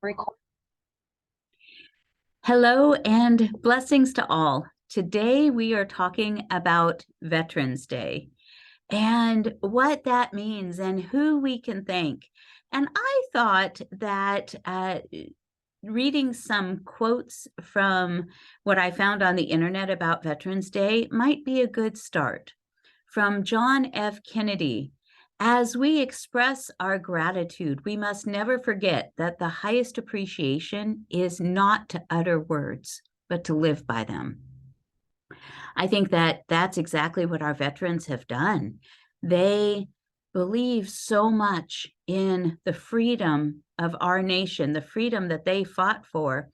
Record. Hello and blessings to all. Today we are talking about Veterans Day and what that means and who we can thank. And I thought that reading some quotes from what I found on the internet about Veterans Day might be a good start. From John F. Kennedy: as we express our gratitude, we must never forget that the highest appreciation is not to utter words, but to live by them. I think that that's exactly what our veterans have done. They believe so much in the freedom of our nation, the freedom that they fought for.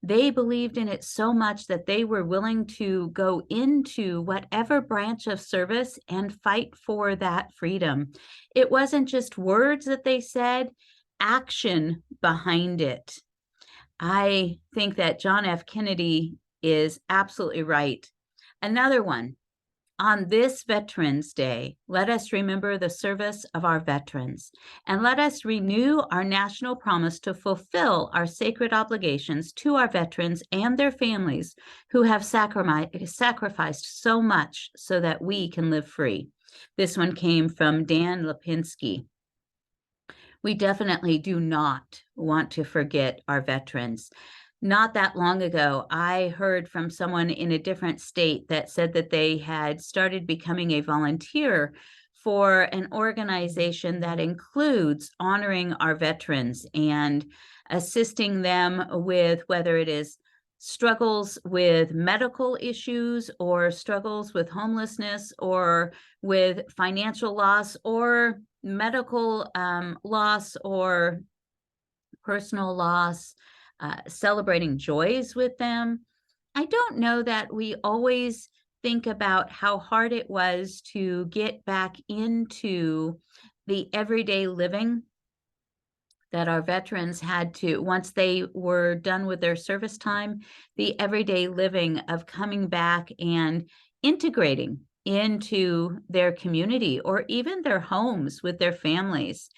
They believed in it so much that they were willing to go into whatever branch of service and fight for that freedom. It wasn't just words that they said, action behind it. I think that John F. Kennedy is absolutely right. Another one: on this Veterans Day, let us remember the service of our veterans, and let us renew our national promise to fulfill our sacred obligations to our veterans and their families who have sacrificed so much so that we can live free. This one came from Dan Lipinski. We definitely do not want to forget our veterans. Not that long ago, I heard from someone in a different state that said that they had started becoming a volunteer for an organization that includes honoring our veterans and assisting them with whether it is struggles with medical issues or struggles with homelessness or with financial loss or medical loss or personal loss, celebrating joys with them. I don't know that we always think about how hard it was to get back into the everyday living that our veterans had to, once they were done with their service time, the everyday living of coming back and integrating into their community or even their homes with their families.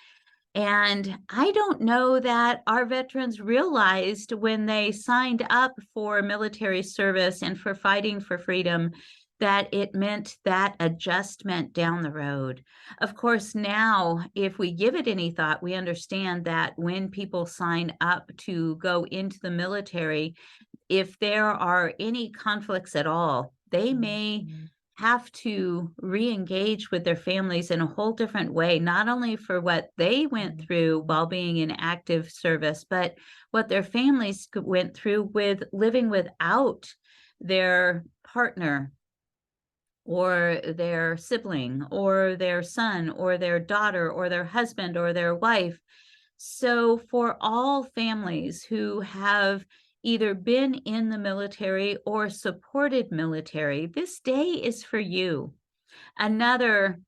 And I don't know that our veterans realized when they signed up for military service and for fighting for freedom that it meant that adjustment down the road. Of course, now, if we give it any thought, we understand that when people sign up to go into the military, if there are any conflicts at all, they may have to re-engage with their families in a whole different way, not only for what they went through while being in active service, but what their families went through with living without their partner or their sibling or their son or their daughter or their husband or their wife. So for all families who have either been in the military or supported military, this day is for you. Another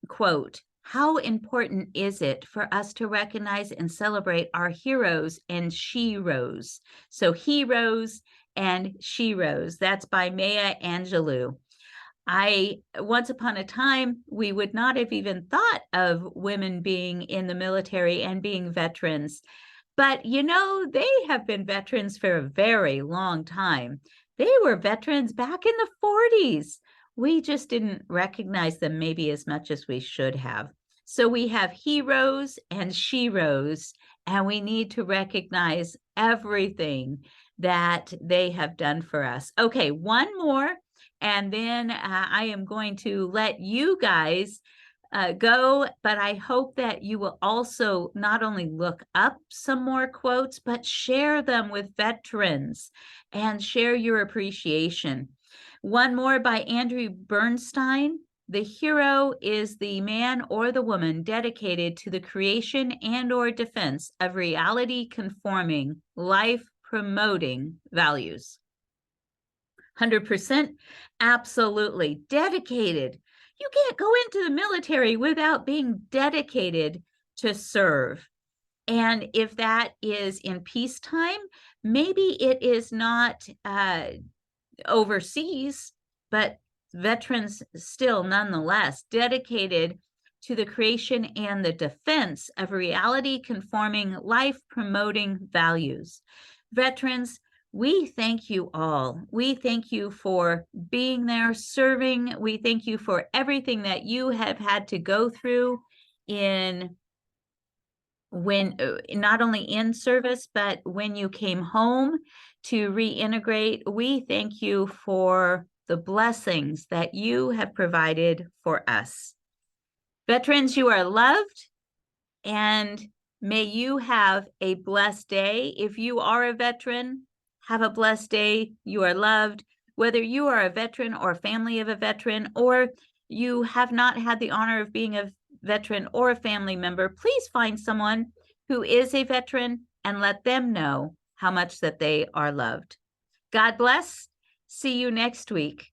quote: how important is it for us to recognize and celebrate our heroes and sheroes? So heroes and sheroes. That's by Maya Angelou. Once upon a time, we would not have even thought of women being in the military and being veterans. But you know, they have been veterans for a very long time. They were veterans back in the 40s. We just didn't recognize them maybe as much as we should have. So we have heroes and sheroes, and we need to recognize everything that they have done for us. Okay, one more, and then I am going to let you guys go, but I hope that you will also not only look up some more quotes, but share them with veterans and share your appreciation. One more by Andrew Bernstein: the hero is the man or the woman dedicated to the creation and or defense of reality conforming, life promoting values. 100%, absolutely dedicated. You can't go into the military without being dedicated to serve. And if that is in peacetime, maybe it is not overseas, but veterans still nonetheless dedicated to the creation and the defense of reality-conforming, life-promoting values. Veterans, we thank you all. We thank you for being there, serving. We thank you for everything that you have had to go through in when not only in service, but when you came home to reintegrate. We thank you for the blessings that you have provided for us. Veterans, you are loved, and may you have a blessed day. If you are a veteran, have a blessed day. You are loved. Whether you are a veteran or a family of a veteran, or you have not had the honor of being a veteran or a family member, please find someone who is a veteran and let them know how much that they are loved. God bless. See you next week.